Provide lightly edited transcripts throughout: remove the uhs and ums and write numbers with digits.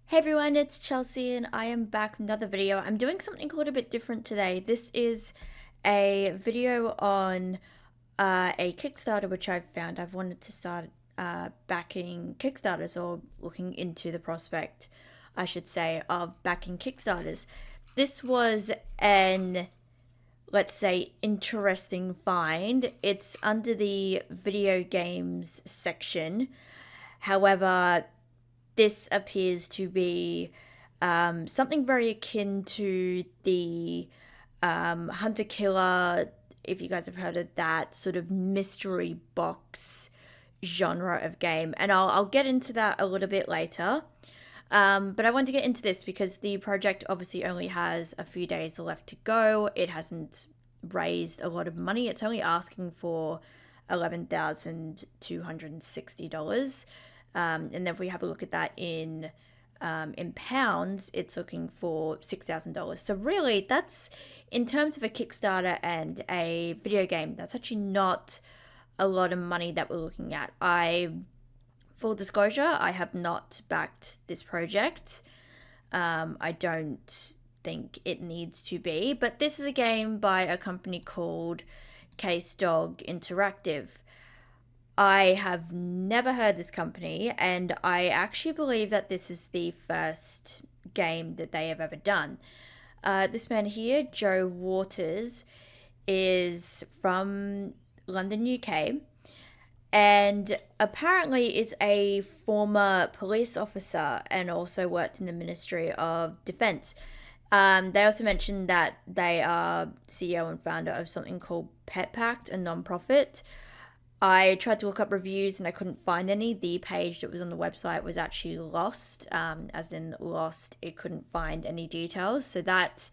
Hey everyone, it's Chelsea and I am back with another video. I'm doing something a little bit different today. This is a video on a Kickstarter which I've found. I've wanted to start backing Kickstarters, or looking into the prospect, I should say, of backing Kickstarters. This was an, let's say, interesting find. It's under the video games section. However, this appears to be something very akin to the Hunter Killer, if you guys have heard of that sort of mystery box genre of game. And I'll get into that a little bit later. But I want to get into this because the project obviously only has a few days left to go. It hasn't raised a lot of money. It's only asking for $11,260. And then if we have a look at that in pounds, it's looking for $6,000. So really, that's, in terms of a Kickstarter and a video game, that's actually not a lot of money that we're looking at. Full disclosure, I have not backed this project. I don't think it needs to be, but this is a game by a company called Case Dog Interactive. I have never heard this company, and I actually believe that this is the first game that they have ever done. This man here, Joe Waters, is from London, UK, and apparently is a former police officer and also worked in the Ministry of Defense. They also mentioned that they are CEO and founder of something called Pet Pact, a non-profit. I tried to look up reviews and I couldn't find any. The page that was on the website was actually lost, as in lost. It couldn't find any details. So that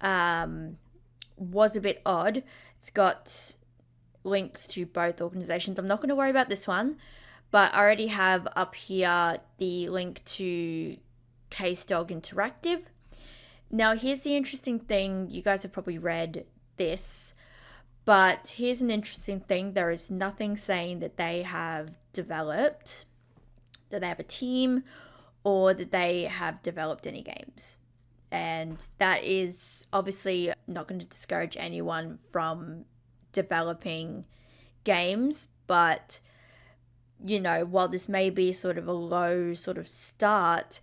was a bit odd. It's got links to both organizations. I'm not going to worry about this one, but I already have up here the link to Case Dog Interactive. Now, here's the interesting thing. You guys have probably read this. But here's an interesting thing. There is nothing saying that they have developed, that they have a team, or that they have developed any games. And that is obviously not going to discourage anyone from developing games. But, you know, while this may be sort of a low sort of start,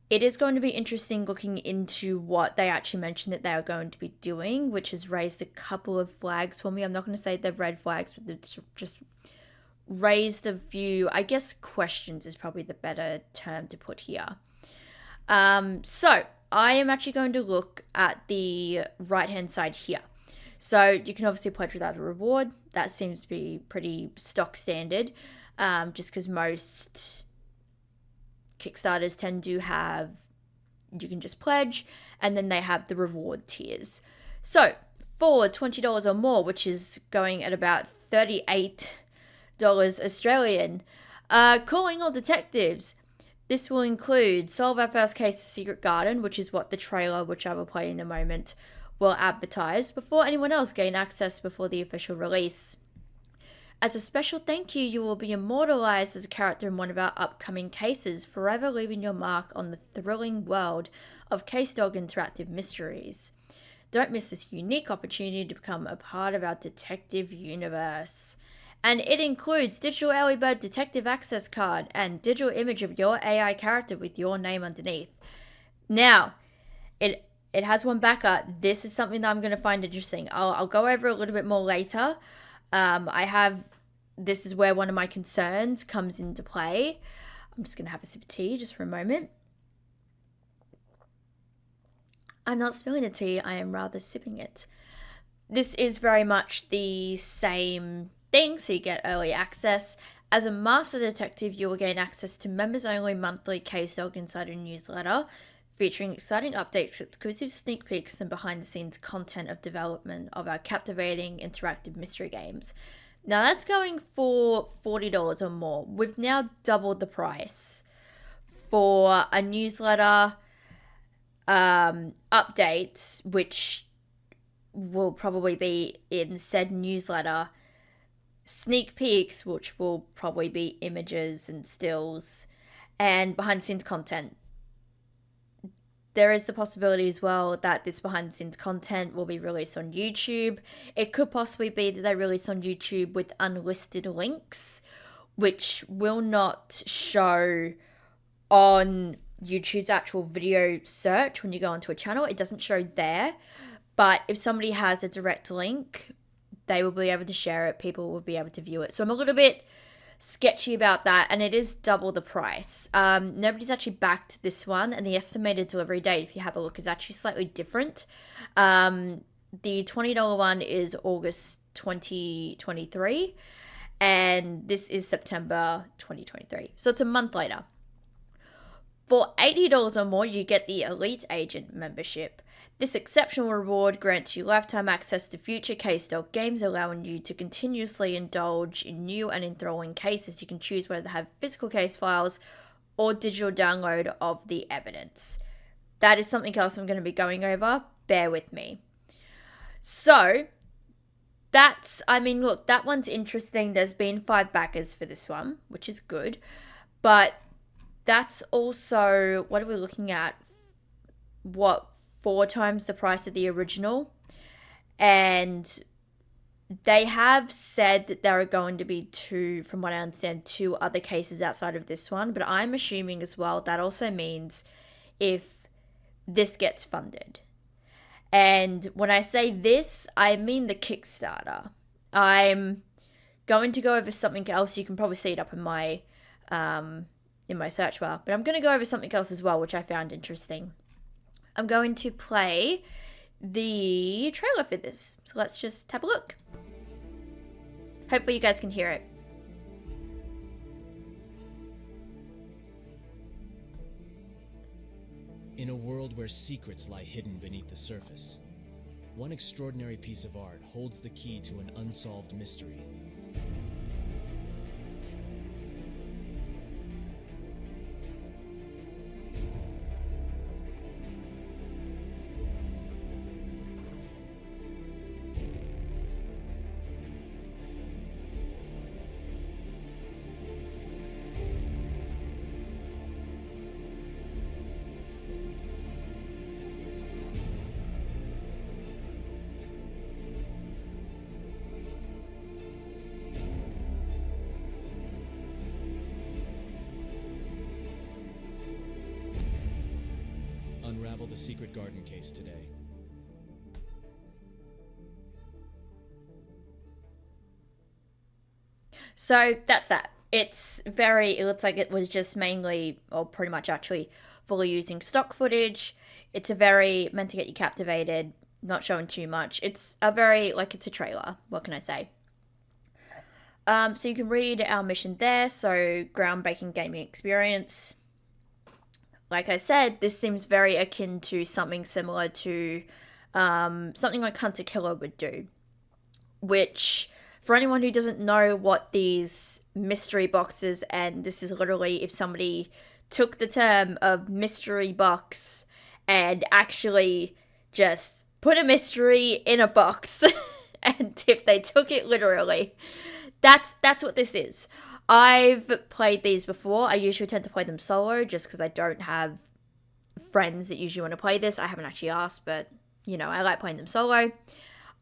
it is going to be interesting looking into what they actually mentioned that they are going to be doing, which has raised a couple of flags for me. I'm not going to say they're red flags, but it's just raised a few, I guess, questions is probably the better term to put here. So I am actually going to look at the right-hand side here. So you can obviously pledge without a reward. That seems to be pretty stock standard, just because most Kickstarters tend to have, you can just pledge, and then they have the reward tiers. So for $20 or more, which is going at about $38 Australian, calling all detectives. This will include solve our first case of Secret Garden, which is what the trailer, which I will play in a moment, will advertise before anyone else gain access before the official release. As a special thank you, you will be immortalized as a character in one of our upcoming cases, forever leaving your mark on the thrilling world of Case Dog Interactive Mysteries. Don't miss this unique opportunity to become a part of our detective universe. And it includes digital early bird detective access card and digital image of your AI character with your name underneath. Now, it has one backer. This is something that I'm going to find interesting. I'll go over a little bit more later. This is where one of my concerns comes into play. I'm just going to have a sip of tea just for a moment. I'm not spilling the tea, I am rather sipping it. This is very much the same thing, so you get early access. As a master detective, you will gain access to members-only monthly Case Dog Insider newsletter, featuring exciting updates, exclusive sneak peeks, and behind-the-scenes content of development of our captivating interactive mystery games. Now that's going for $40 or more. We've now doubled the price for a newsletter, updates, which will probably be in said newsletter, sneak peeks, which will probably be images and stills, and behind the scenes content. there is the possibility as well that this behind the scenes content will be released on YouTube. It could possibly be that they release on YouTube with unlisted links, which will not show on YouTube's actual video search when you go onto a channel. It doesn't show there. But if somebody has a direct link, they will be able to share it. People will be able to view it. So I'm a little bit sketchy about that, and it is double the price. Nobody's actually backed this one, and the estimated delivery date, if you have a look, is actually slightly different. The $20 one is August 2023, and this is September 2023. So it's a month later. For $80 or more, you get the Elite Agent membership. This exceptional reward grants you lifetime access to future case dog games, allowing you to continuously indulge in new and enthralling cases. You can choose whether to have physical case files or digital download of the evidence. That is something else I'm going to be going over. Bear with me. So, look, that one's interesting. There's been 5 backers for this one, which is good. But that's also, what are we looking at? 4 times the price of the original. And they have said that there are going to be 2, from what I understand, 2 other cases outside of this one. But I'm assuming as well that also means if this gets funded. And when I say this, I mean the Kickstarter. I'm going to go over something else. You can probably see it up in my search bar. But I'm going to go over something else as well, which I found interesting. I'm going to play the trailer for this. So let's just have a look. Hopefully you guys can hear it. In a world where secrets lie hidden beneath the surface, one extraordinary piece of art holds the key to an unsolved mystery. Unravel the secret garden case today. So that's that. It looks like it was just mainly, or pretty much actually, fully using stock footage. It's meant to get you captivated, not showing too much. It's it's a trailer. What can I say? So you can read our mission there. So, groundbreaking gaming experience. Like I said, this seems very akin to something similar to something like Hunter Killer would do. Which, for anyone who doesn't know what these mystery boxes, and this is literally if somebody took the term of mystery box and actually just put a mystery in a box, and if they took it literally, that's what this is. I've played these before. I usually tend to play them solo just because I don't have friends that usually want to play this. I haven't actually asked, but, I like playing them solo.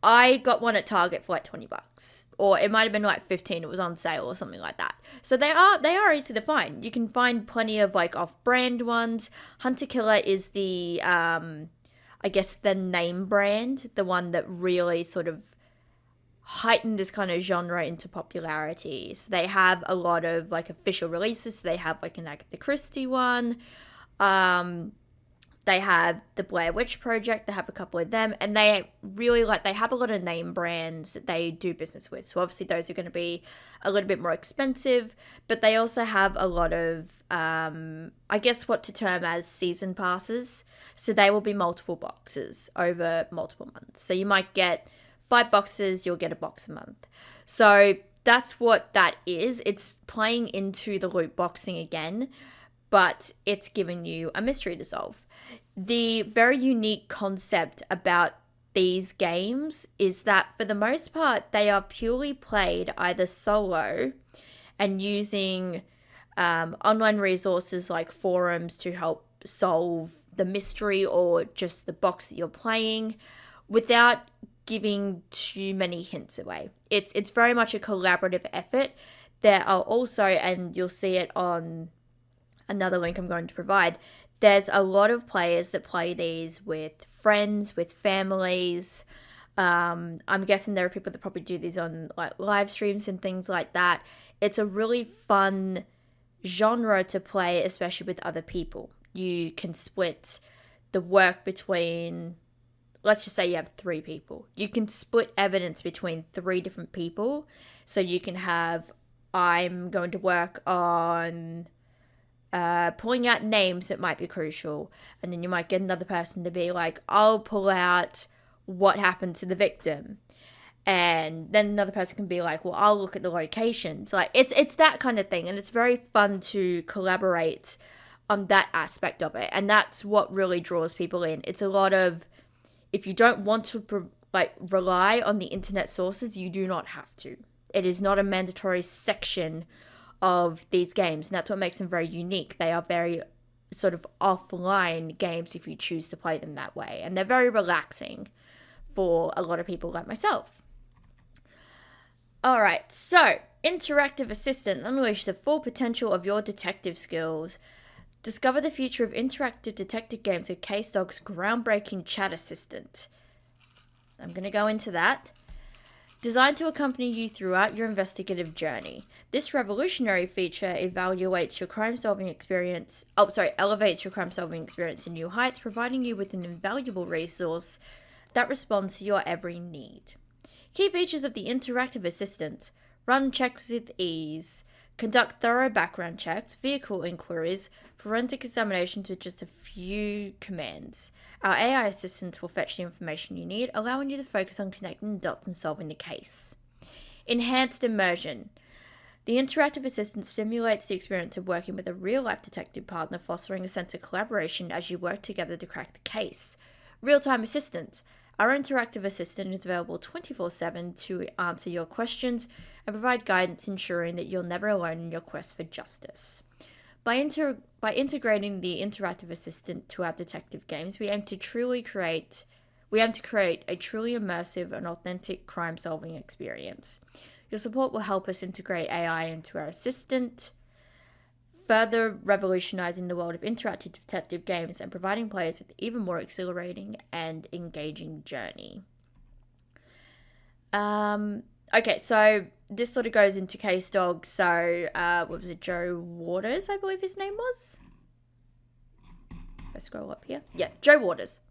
I got one at Target for like $20, or it might have been like 15. It was on sale or something like that. So they are easy to find. You can find plenty of like off-brand ones. Hunter Killer is the, I guess the name brand, the one that really sort of heightened this kind of genre into popularity. So they have a lot of like official releases. So they have like an Agatha Christie one. They have the Blair Witch Project. They have a couple of them, and they have a lot of name brands that they do business with. So obviously those are going to be a little bit more expensive, but they also have a lot of, I guess what to term as season passes. So they will be multiple boxes over multiple months. So you might get 5 boxes, you'll get a box a month. So that's what that is. It's playing into the loot box thing again, but it's giving you a mystery to solve. The very unique concept about these games is that for the most part, they are purely played either solo and using online resources like forums to help solve the mystery or just the box that you're playing without giving too many hints away. It's very much a collaborative effort. There are also, and you'll see it on another link I'm going to provide, there's a lot of players that play these with friends, with families. I'm guessing there are people that probably do these on like live streams and things like that. It's a really fun genre to play, especially with other people. You can split the work between, let's just say you have 3 people. You can split evidence between 3 different people. So you can have, I'm going to work on pulling out names that might be crucial. And then you might get another person to be like, I'll pull out what happened to the victim. And then another person can be like, well, I'll look at the locations. Like, it's that kind of thing. And it's very fun to collaborate on that aspect of it. And that's what really draws people in. It's a lot of, if you don't want to rely on the internet sources, you do not have to. It is not a mandatory section of these games, and that's what makes them very unique. They are very sort of offline games if you choose to play them that way, and they're very relaxing for a lot of people like myself. Alright, so Interactive Assistant. Unleash the full potential of your detective skills. Discover the future of interactive detective games with K-Stog's groundbreaking chat assistant. I'm going to go into that. Designed to accompany you throughout your investigative journey, this revolutionary feature elevates your crime-solving experience to new heights, providing you with an invaluable resource that responds to your every need. Key features of the interactive assistant: run checks with ease, conduct thorough background checks, vehicle inquiries, forensic examinations with just a few commands. Our AI assistant will fetch the information you need, allowing you to focus on connecting the dots and solving the case. Enhanced immersion. The interactive assistant stimulates the experience of working with a real-life detective partner, fostering a sense of collaboration as you work together to crack the case. Real-time assistant. Our interactive assistant is available 24/7 to answer your questions and provide guidance, ensuring that you're never alone in your quest for justice. By integrating the interactive assistant to our detective games, we aim to create a truly immersive and authentic crime-solving experience. Your support will help us integrate AI into our assistant, further revolutionizing the world of interactive detective games and providing players with even more exhilarating and engaging journey. Okay, so this sort of goes into K-Stog. So, what was it? Joe Waters, I believe his name was. If I scroll up here. Yeah, Joe Waters.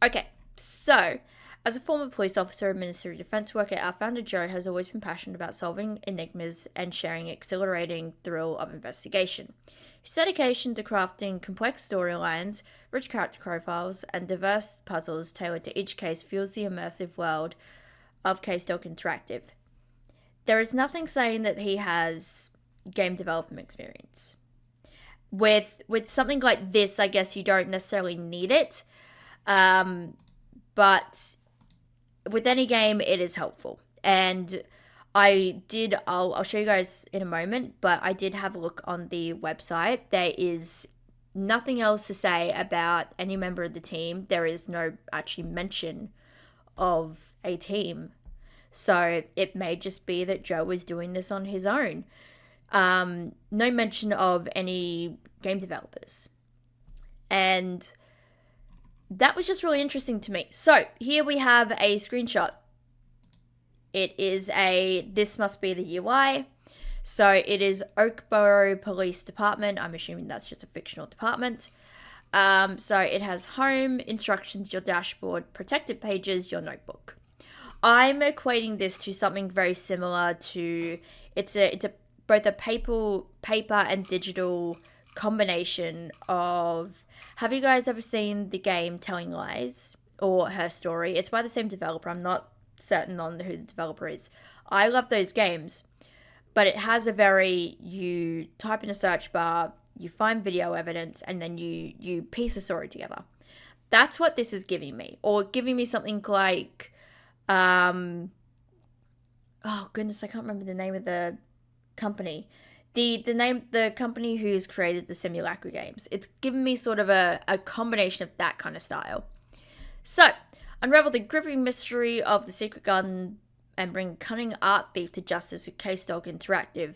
Okay, so, as a former police officer and Ministry of Defense worker, our founder Joe has always been passionate about solving enigmas and sharing exhilarating thrill of investigation. His dedication to crafting complex storylines, rich character profiles, and diverse puzzles tailored to each case fuels the immersive world of K-Stog Interactive. There is nothing saying that he has game development experience. With something like this, I guess you don't necessarily need it, but with any game, it is helpful. And I'll show you guys in a moment, but I did have a look on the website. There is nothing else to say about any member of the team. There is no actually mention of a team. So it may just be that Joe is doing this on his own. No mention of any game developers. And that was just really interesting to me. So here we have a screenshot. It is this must be the UI. So it is Oakborough Police Department. I'm assuming that's just a fictional department. So it has home, instructions, your dashboard, protected pages, your notebook. I'm equating this to something very similar to, it's both a paper and digital combination of, have you guys ever seen the game Telling Lies or Her Story? It's by the same developer. I'm not certain on who the developer is. I love those games, but it has you type in a search bar, you find video evidence, and then you piece a story together. That's what this is giving me. Or giving me something like, oh goodness, I can't remember the name of the company. The company who's created the Simulacra games. It's given me sort of a combination of that kind of style. So, unravel the gripping mystery of the secret garden and bring cunning art thief to justice with Case Dog Interactive.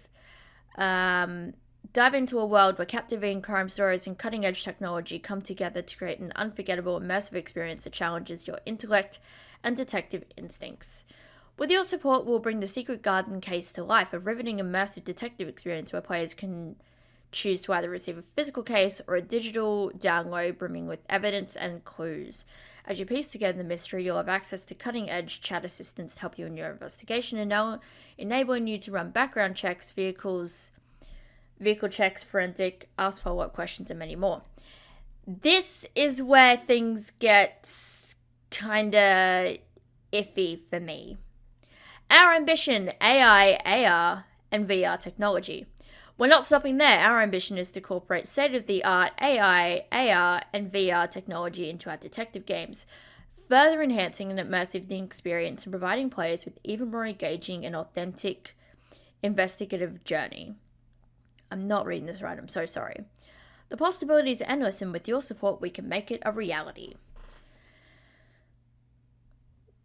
Dive into a world where captivating crime stories and cutting edge technology come together to create an unforgettable, immersive experience that challenges your intellect and detective instincts. With your support, we'll bring the Secret Garden case to life, a riveting, immersive detective experience where players can choose to either receive a physical case or a digital download brimming with evidence and clues. As you piece together the mystery, you'll have access to cutting-edge chat assistants to help you in your investigation and enabling you to run background checks, vehicle checks, forensic, ask follow-up questions, and many more. This is where things get kinda iffy for me. Our ambition, AI, AR, and VR technology. We're not stopping there. Our ambition is to incorporate state-of-the-art AI, AR, and VR technology into our detective games, further enhancing and immersive the experience and providing players with even more engaging and authentic investigative journey. I'm not reading this right, I'm so sorry. The possibilities are endless, and with your support, we can make it a reality.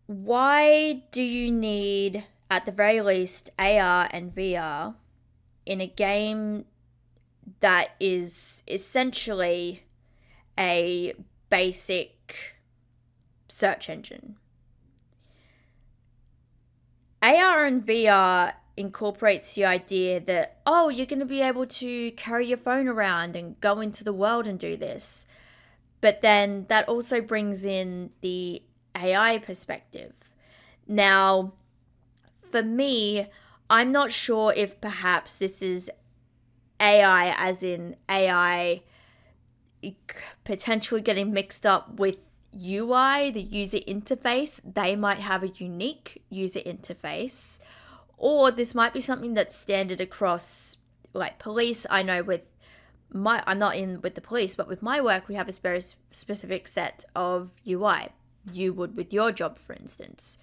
Why do you need, at the very least, AR and VR in a game that is essentially a basic search engine? AR and VR incorporates the idea that, oh, you're going to be able to carry your phone around and go into the world and do this. But then that also brings in the AI perspective. Now, for me, I'm not sure if perhaps this is AI as in AI potentially getting mixed up with UI, the user interface. They might have a unique user interface, or this might be something that's standard across like police. I know I'm not in with the police, but with my work, we have a very specific set of UI. You would with your job, for instance.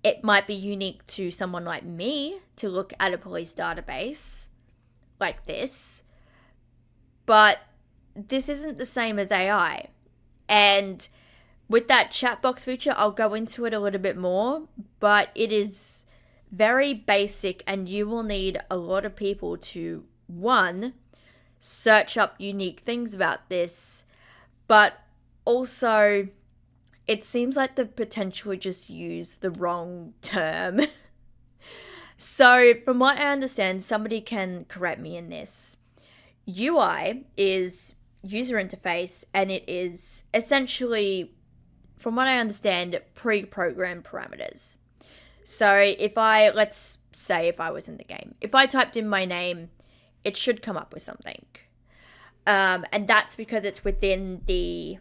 It might be unique to someone like me to look at a police database like this, but this isn't the same as AI. And with that chat box feature, I'll go into it a little bit more, but it is very basic and you will need a lot of people to, one, search up unique things about this, but also it seems like they've potentially just used the wrong term. So from what I understand, somebody can correct me in this. UI is user interface, and it is essentially, from what I understand, pre-programmed parameters. So let's say if I was in the game, if I typed in my name, it should come up with something. And that's because it's within the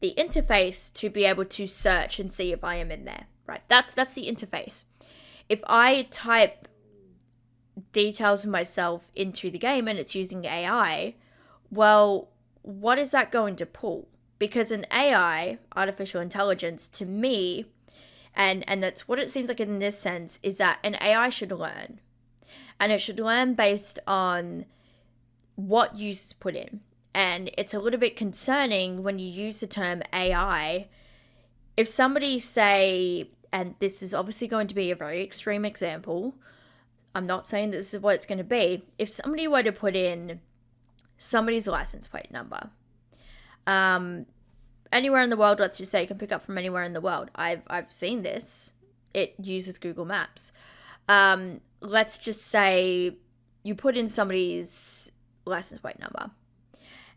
interface to be able to search and see if I am in there, right? That's the interface. If I type details of myself into the game and it's using AI, well, what is that going to pull? Because an AI, artificial intelligence, to me, and that's what it seems like in this sense, is that an AI should learn. And it should learn based on what users put in. And it's a little bit concerning when you use the term AI. If somebody say, and this is obviously going to be a very extreme example, I'm not saying this is what it's going to be. If somebody were to put in somebody's license plate number, anywhere in the world, let's just say you can pick up from anywhere in the world. I've seen this. It uses Google Maps. Let's just say you put in somebody's license plate number,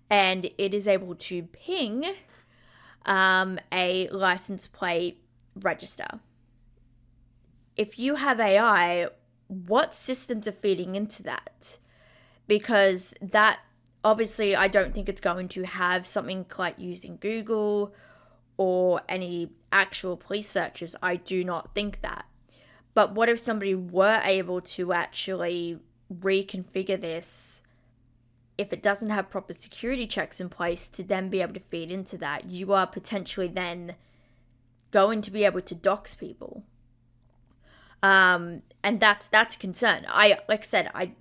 and it is able to ping a license plate register. If you have AI, what systems are feeding into that? Because that, obviously, I don't think it's going to have something like using Google or any actual police searches. I do not think that. But what if somebody were able to actually reconfigure this, if it doesn't have proper security checks in place, to then be able to feed into that? You are potentially then going to be able to dox people. And that's a concern. Like I said, I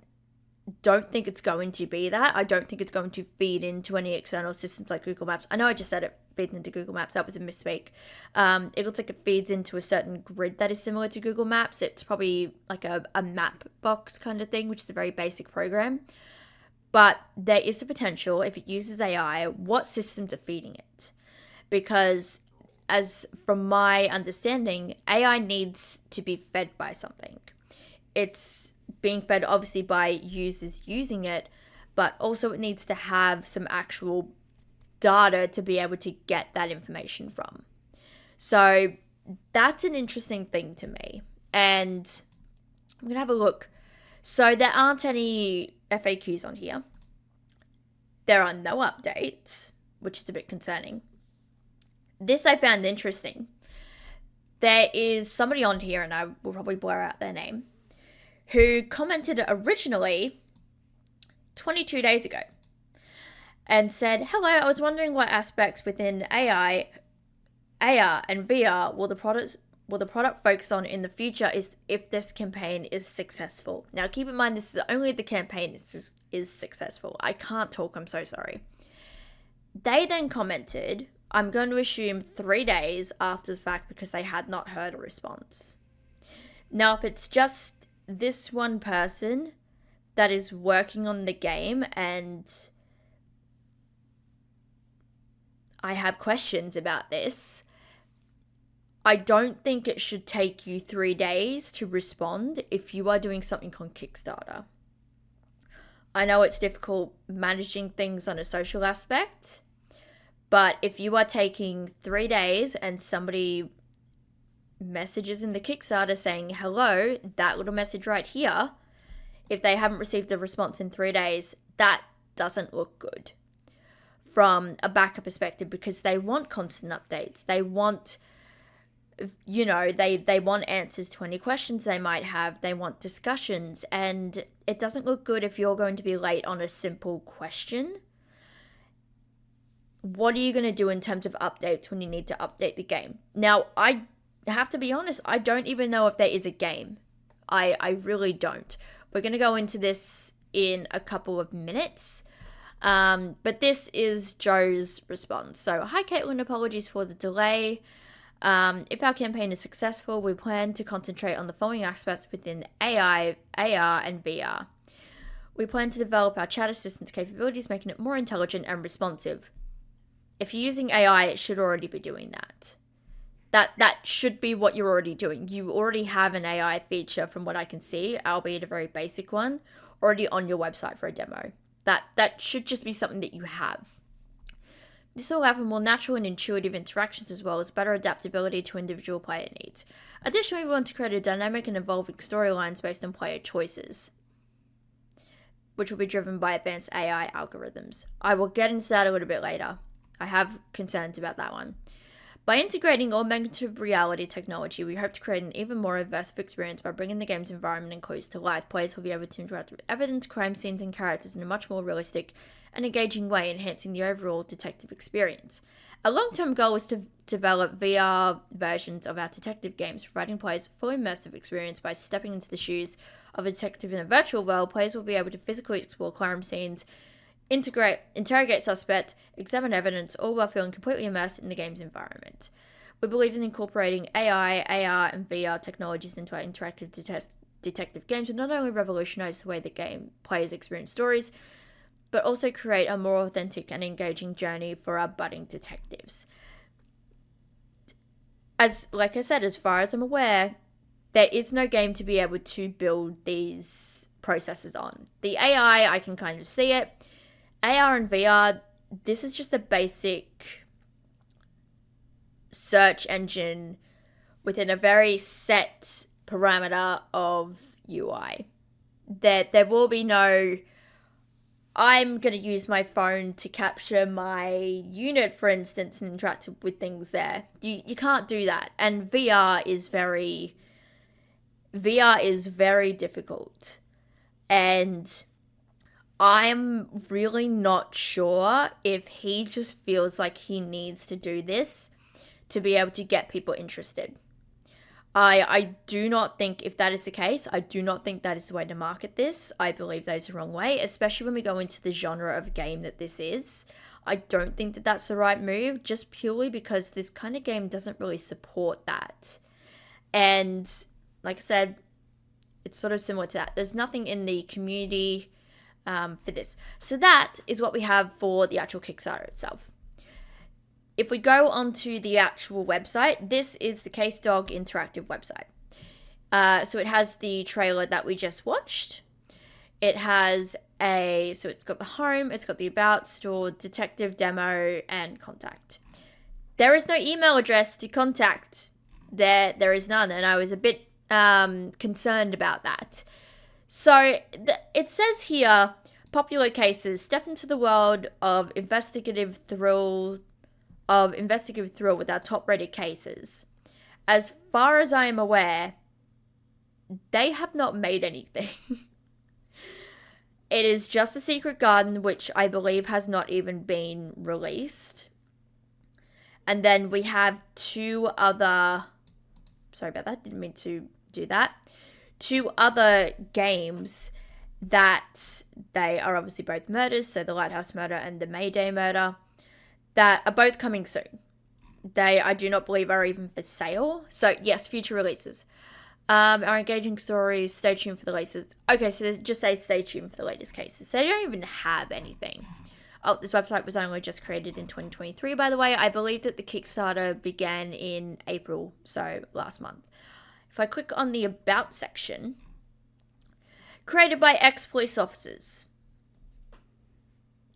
don't think it's going to be that. I don't think it's going to feed into any external systems like Google Maps. I know I just said it feeds into Google Maps. That was a misspeak. It looks like it feeds into a certain grid that is similar to Google Maps. It's probably like a map box kind of thing, which is a very basic program. But there is the potential, if it uses AI, what systems are feeding it? Because as from my understanding, AI needs to be fed by something. It's being fed obviously by users using it, but also it needs to have some actual data to be able to get that information from. So that's an interesting thing to me. And I'm going to have a look. So there aren't any FAQs on here. There are no updates, which is a bit concerning. This I found interesting. There is somebody on here, and I will probably blur out their name, who commented originally 22 days ago and said, "Hello, I was wondering what aspects within AI, AR, and VR will the product focus on in the future is if this campaign is successful." Now, keep in mind, this is only the campaign is successful. I can't talk, I'm so sorry. They then commented, I'm going to assume 3 days after the fact because they had not heard a response. Now, if it's just this one person that is working on the game and I have questions about this, I don't think it should take you 3 days to respond if you are doing something on Kickstarter. I know it's difficult managing things on a social aspect, but if you are taking 3 days and somebody messages in the Kickstarter saying, hello, that little message right here, if they haven't received a response in 3 days, that doesn't look good from a backer perspective because they want constant updates. They want, they want answers to any questions they might have. They want discussions, and it doesn't look good if you're going to be late on a simple question. What are you going to do in terms of updates when you need to update the game? Now, I have to be honest, I don't even know if there is a game. I really don't. We're going to go into this in a couple of minutes. But this is Joe's response. So, hi Caitlin, apologies for the delay. If our campaign is successful, we plan to concentrate on the following aspects within AI, AR, and VR. We plan to develop our chat assistant's capabilities, making it more intelligent and responsive. If you're using AI, it should already be doing that. That should be what you're already doing. You already have an AI feature, from what I can see, albeit a very basic one, already on your website for a demo. That should just be something that you have. This will allow for more natural and intuitive interactions as well as better adaptability to individual player needs. Additionally, we want to create a dynamic and evolving storylines based on player choices, which will be driven by advanced AI algorithms. I will get into that a little bit later. I have concerns about that one. By integrating augmented reality technology, we hope to create an even more immersive experience by bringing the game's environment and clues to life. Players will be able to interact with evidence, crime scenes, and characters in a much more realistic and engaging way, enhancing the overall detective experience. A long-term goal is to develop VR versions of our detective games, providing players a fully immersive experience by stepping into the shoes of a detective in a virtual world. Players will be able to physically explore crime scenes, interrogate suspect, examine evidence, all while feeling completely immersed in the game's environment. We believe in incorporating AI, AR, and VR technologies into our interactive detective games will not only revolutionize the way the game players experience stories, but also create a more authentic and engaging journey for our budding detectives. Like I said, as far as I'm aware, there is no game to be able to build these processes on. The AI, I can kind of see it. AR and VR, this is just a basic search engine within a very set parameter of UI. There will be no, I'm going to use my phone to capture my unit, for instance, and interact with things there. You can't do that. And VR is very difficult. And I'm really not sure if he just feels like he needs to do this to be able to get people interested. I do not think, if that is the case, I do not think that is the way to market this. I believe that is the wrong way, especially when we go into the genre of game that this is. I don't think that that's the right move, just purely because this kind of game doesn't really support that. And like I said, it's sort of similar to that. There's nothing in the community for this. So that is what we have for the actual Kickstarter itself. If we go onto the actual website, this is the Case Dog interactive website. So it has the trailer that we just watched. It has so it's got the home, it's got the about, store, detective, demo, and contact. There is no email address to contact. There is none, and I was a bit concerned about that. So it says here, popular cases, step into the world of investigative thrill with our top-rated cases. As far as I am aware, they have not made anything. It is just a secret garden, which I believe has not even been released. And then we have two other... Sorry about that, didn't mean to do that. Two other games that they are obviously both murders, so the Lighthouse Murder and the Mayday Murder, that are both coming soon. They, I do not believe, are even for sale. So, yes, future releases. Our engaging stories, stay tuned for the latest. Okay, so just say stay tuned for the latest cases. So they don't even have anything. Oh, this website was only just created in 2023, by the way. I believe that the Kickstarter began in April, so last month. If I click on the About section, created by ex-police officers.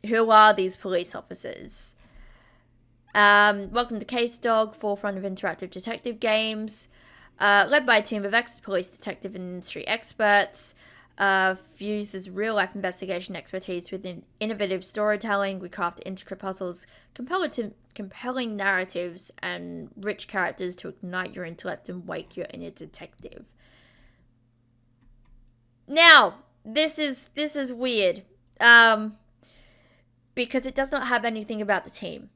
Who are these police officers? Welcome to Case Dog, forefront of interactive detective games. Led by a team of ex-police detective and industry experts. Fuses real-life investigation expertise with innovative storytelling. We craft intricate puzzles, compelling narratives, and rich characters to ignite your intellect and wake your inner detective. Now, this is weird, because it does not have anything about the team.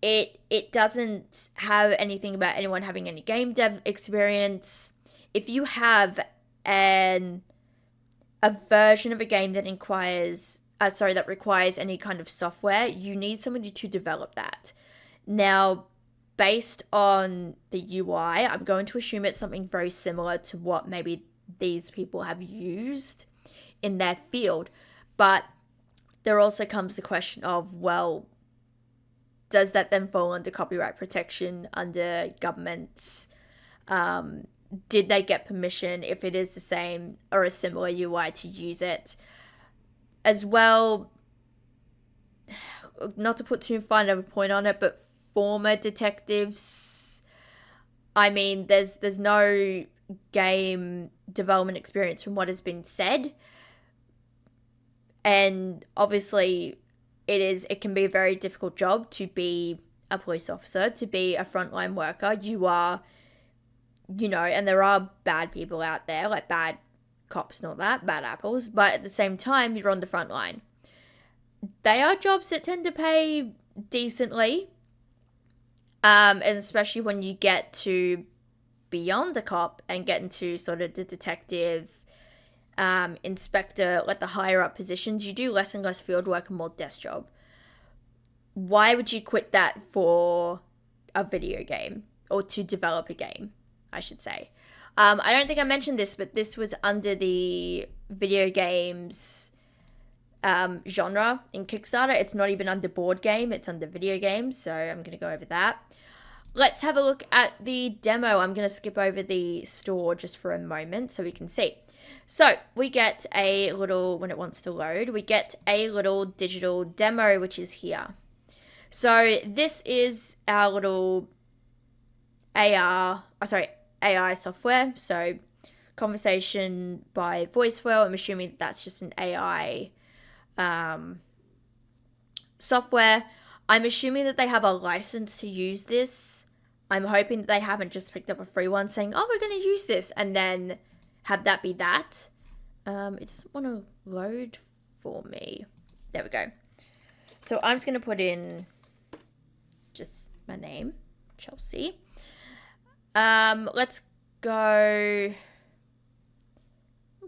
It doesn't have anything about anyone having any game dev experience. If you have a version of a game that that requires any kind of software, you need somebody to develop that. Now, based on the UI, I'm going to assume it's something very similar to what maybe these people have used in their field. But there also comes the question of, well, does that then fall under copyright protection, under governments? Did they get permission, if it is the same or a similar UI, to use it? As well, not to put too fine of a point on it, but former detectives, I mean, there's no game development experience from what has been said. And obviously, it can be a very difficult job to be a police officer, to be a frontline worker. You are, and there are bad people out there, like bad cops and all that, bad apples, but at the same time, you're on the front line. They are jobs that tend to pay decently, and especially when you get to beyond a cop and get into sort of the detective, inspector, like the higher up positions, you do less and less field work and more desk job. Why would you quit that for a video game, or to develop a game, I should say? I don't think I mentioned this, but this was under the video games genre in Kickstarter. It's not even under board game, it's under video games, so I'm going to go over that. Let's have a look at the demo. I'm going to skip over the store just for a moment so we can see. So we get a little, when it wants to load, we get a little digital demo, which is here. So this is our little AI software. So conversation by voice well. I'm assuming that's just an AI software. I'm assuming that they have a license to use this. I'm hoping that they haven't just picked up a free one saying, oh, we're going to use this, and then have that be that. It doesn't want to load for me. There we go. So I'm just going to put in just my name, Chelsea. Let's go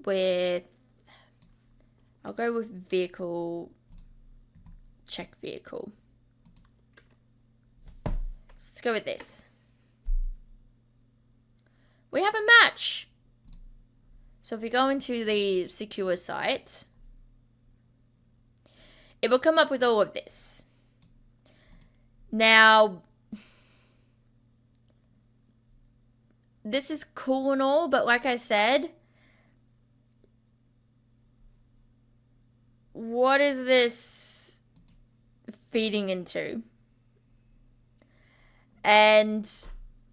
with, I'll go with vehicle, check vehicle. So let's go with this. We have a match. So if we go into the secure site, it will come up with all of this. Now, this is cool and all, but like I said, what is this feeding into? And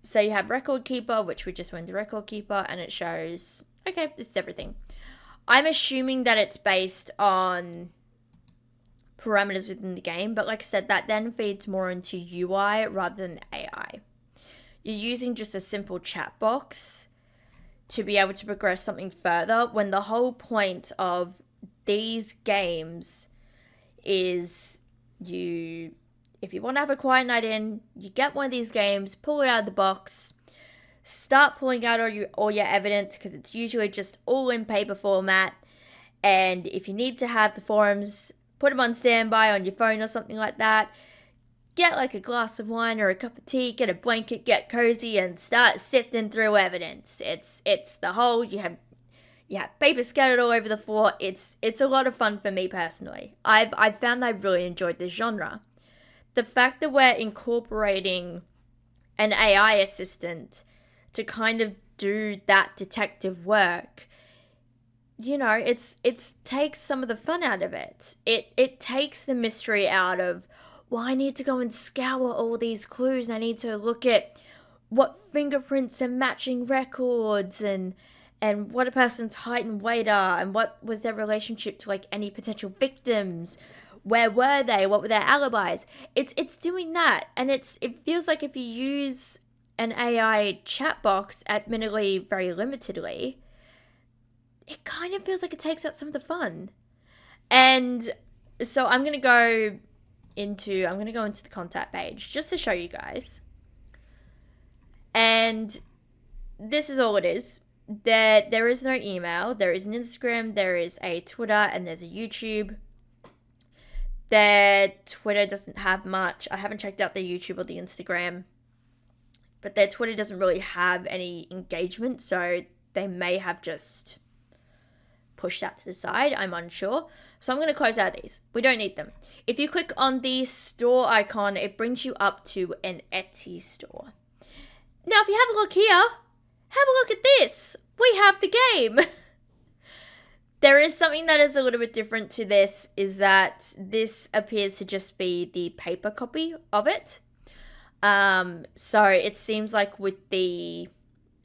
so you have record keeper, which we just went to record keeper, and it shows, okay, this is everything. I'm assuming that it's based on parameters within the game, but like I said, that then feeds more into UI rather than AI. You're using just a simple chat box to be able to progress something further, when the whole point of these games is if you want to have a quiet night in, you get one of these games, pull it out of the box, start pulling out all your evidence, because it's usually just all in paper format, and if you need to have the forums, put them on standby on your phone or something like that. Get like a glass of wine or a cup of tea, get a blanket, get cozy, and start sifting through evidence. It's the whole, you have paper scattered all over the floor. It's a lot of fun for me personally. I've found I really enjoyed this genre. The fact that we're incorporating an AI assistant to kind of do that detective work, it takes some of the fun out of it. It takes the mystery out of, well, I need to go and scour all these clues, and I need to look at what fingerprints and matching records and what a person's height and weight are, and what was their relationship to like any potential victims. Where were they? What were their alibis? It's doing that, and it feels like if you use an AI chat box, admittedly very limitedly, it kind of feels like it takes out some of the fun. And so I'm gonna go into the contact page just to show you guys. And this is all it is. There is no email. There is an Instagram, there is a Twitter, and there's a YouTube. Their Twitter doesn't have much. I haven't checked out their YouTube or the Instagram, but their Twitter doesn't really have any engagement, so they may have just pushed that to the side. I'm unsure. So I'm going to close out these. We don't need them. If you click on the store icon, it brings you up to an Etsy store. Now, if you have a look here, have a look at this. We have the game. There is something that is a little bit different to this, is that this appears to just be the paper copy of it. So it seems like with the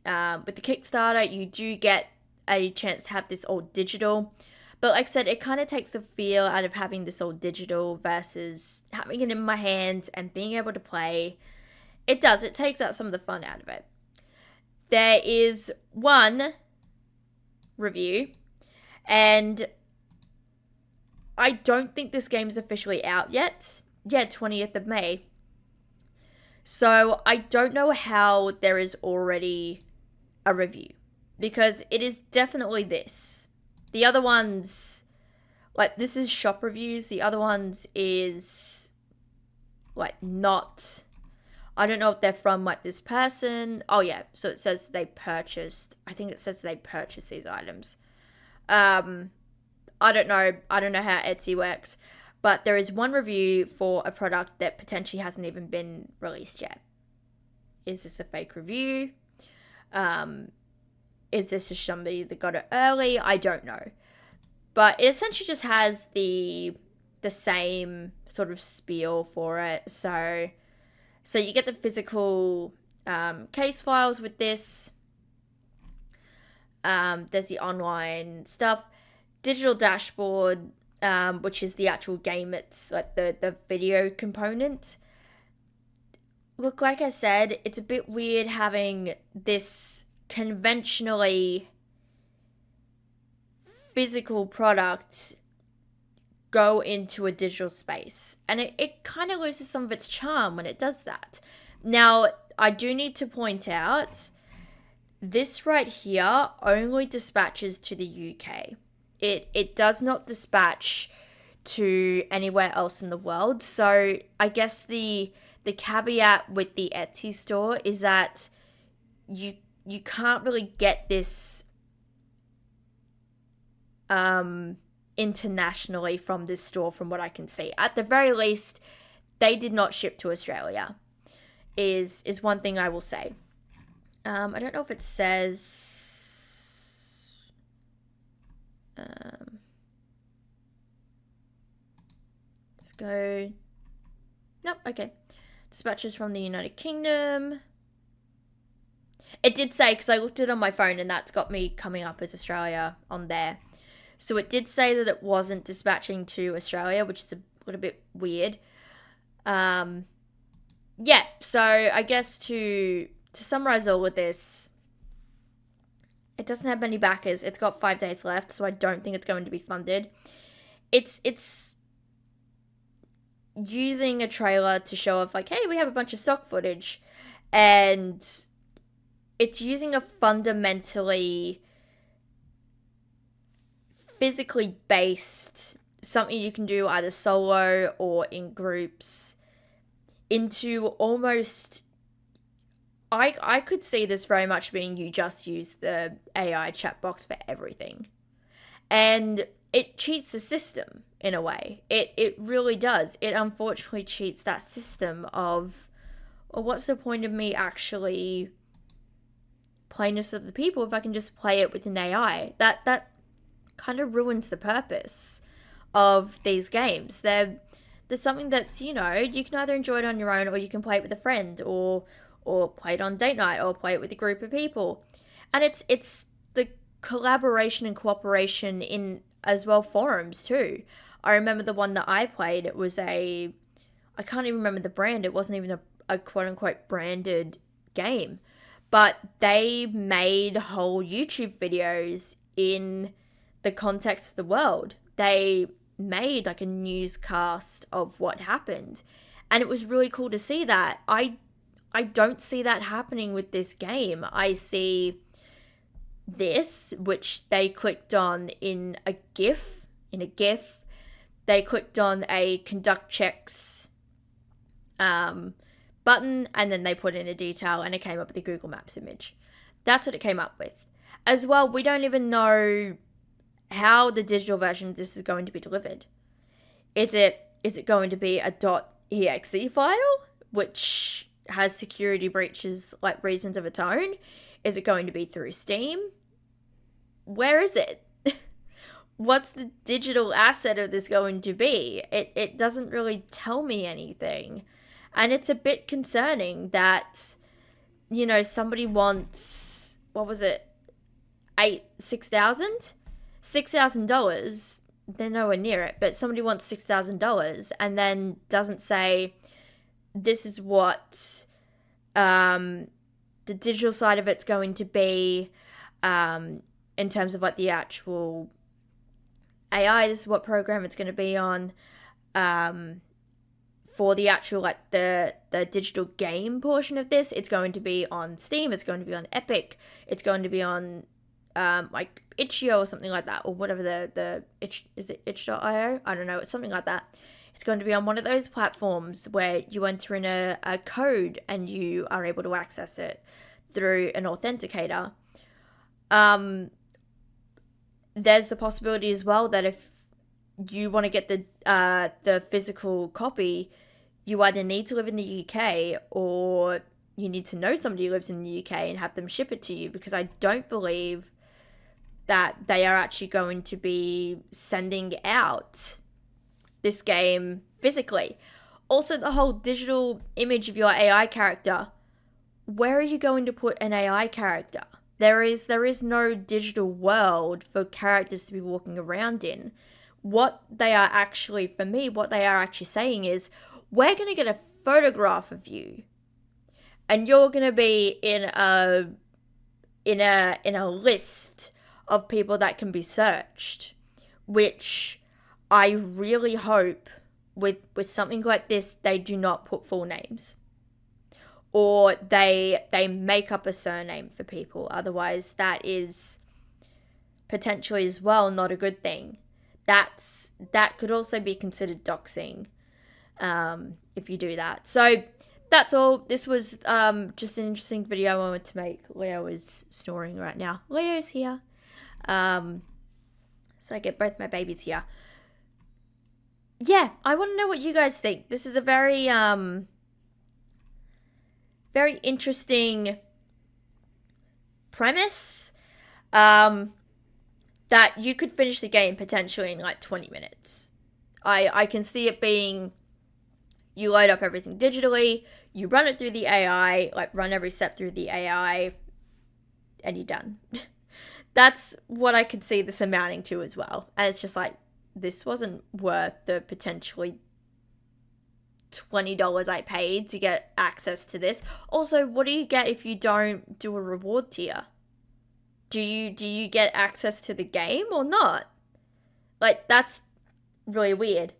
Kickstarter, you do get a chance to have this all digital. But like I said, it kind of takes the feel out of having this all digital versus having it in my hands and being able to play. It does. It takes out some of the fun out of it. There is one review, and I don't think this game is officially out yet. Yeah, 20th of May. So I don't know how there is already a review, because it is definitely this. The other ones, like, this is shop reviews. The other ones is, like, not, I don't know if they're from, like, this person. Oh, yeah, so it says they purchased, I think it says they purchased these items. I don't know how Etsy works, but there is one review for a product that potentially hasn't even been released yet. Is this a fake review? Is this just somebody that got it early? I don't know. But it essentially just has the same sort of spiel for it. So you get the physical case files with this. There's the online stuff. Digital dashboard, which is the actual game. It's like the video component. Look, like I said, it's a bit weird having this conventionally physical product go into a digital space, and it kind of loses some of its charm when it does that. Now, I do need to point out This right here only dispatches to the UK. It does not dispatch to anywhere else in the world. So I guess the caveat with the Etsy store is that you can't really get this internationally from this store, from what I can see. At the very least, they did not ship to Australia. Is one thing I will say. I don't know if it says. Go. Nope. Okay. Dispatches from the United Kingdom. It did say, because I looked at it on my phone and that's got me coming up as Australia on there. So it did say that it wasn't dispatching to Australia, which is a little bit weird. Yeah, so I guess to summarize all of this, it doesn't have many backers. It's got 5 days left, so I don't think it's going to be funded. It's using a trailer to show off, like, hey, we have a bunch of stock footage, and it's using a fundamentally physically based, something you can do either solo or in groups, into almost, I could see this very much being, you just use the AI chat box for everything. And it cheats the system in a way. It really does. It unfortunately cheats that system of, well, what's the point of me actually playing this with the people if I can just play it with an AI? That kind of ruins the purpose of these games. There's something that's, you can either enjoy it on your own, or you can play it with a friend, or play it on date night, or play it with a group of people. And it's the collaboration and cooperation in as well forums too. I remember the one that I played, it was I can't even remember the brand. It wasn't even a quote unquote branded game, but they made whole YouTube videos in the context of the world. They made like a newscast of what happened, and it was really cool to see that. I don't see that happening with this game. I see this, which they clicked on in a GIF. They clicked on a conduct checks button, and then they put in a detail, and it came up with a Google Maps image. That's what it came up with. As well, we don't even know how the digital version of this is going to be delivered. Is it going to be a .exe file, which has security breaches like reasons of its own? Is it going to be through Steam? Where is it? What's the digital asset of this going to be? It doesn't really tell me anything. And it's a bit concerning that, somebody wants, what was it? $6,000? They're nowhere near it, but somebody wants $6,000 and then doesn't say, this is what the digital side of it's going to be, in terms of like the actual AI. This is what program it's going to be on, for the actual like the digital game portion of this. It's going to be on Steam, it's going to be on Epic, it's going to be on like itch.io or something like that, or whatever the itch, is it itch.io? I don't know, it's something like that. It's going to be on one of those platforms where you enter in a code and you are able to access it through an authenticator. There's the possibility as well that if you want to get the physical copy, you either need to live in the UK, or you need to know somebody who lives in the UK and have them ship it to you, because I don't believe that they are actually going to be sending out this game physically. Also, the whole digital image of your AI character. Where are you going to put an AI character? There is no digital world for characters to be walking around in. What they are actually saying is, we're going to get a photograph of you, and you're going to be in a list of people that can be searched, which I really hope with something like this, they do not put full names. or they make up a surname for people. Otherwise, that is potentially as well not a good thing. That could also be considered doxing, if you do that. So that's all. This was just an interesting video I wanted to make. Leo is snoring right now. Leo's here. So I get both my babies here. Yeah, I want to know what you guys think. This is a very very interesting premise. That you could finish the game potentially in like 20 minutes. I can see it being, you load up everything digitally, you run it through the AI, like run every step through the AI, and you're done. That's what I could see this amounting to as well. And it's just like, this wasn't worth the potentially $20 I paid to get access to this. Also, what do you get if you don't do a reward tier? Do you get access to the game or not? Like, that's really weird.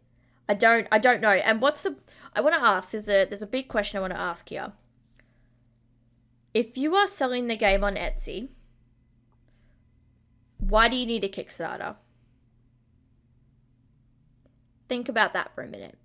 I don't know. And I want to ask, there's a big question I want to ask here. If you are selling the game on Etsy, why do you need a Kickstarter? Think about that for a minute.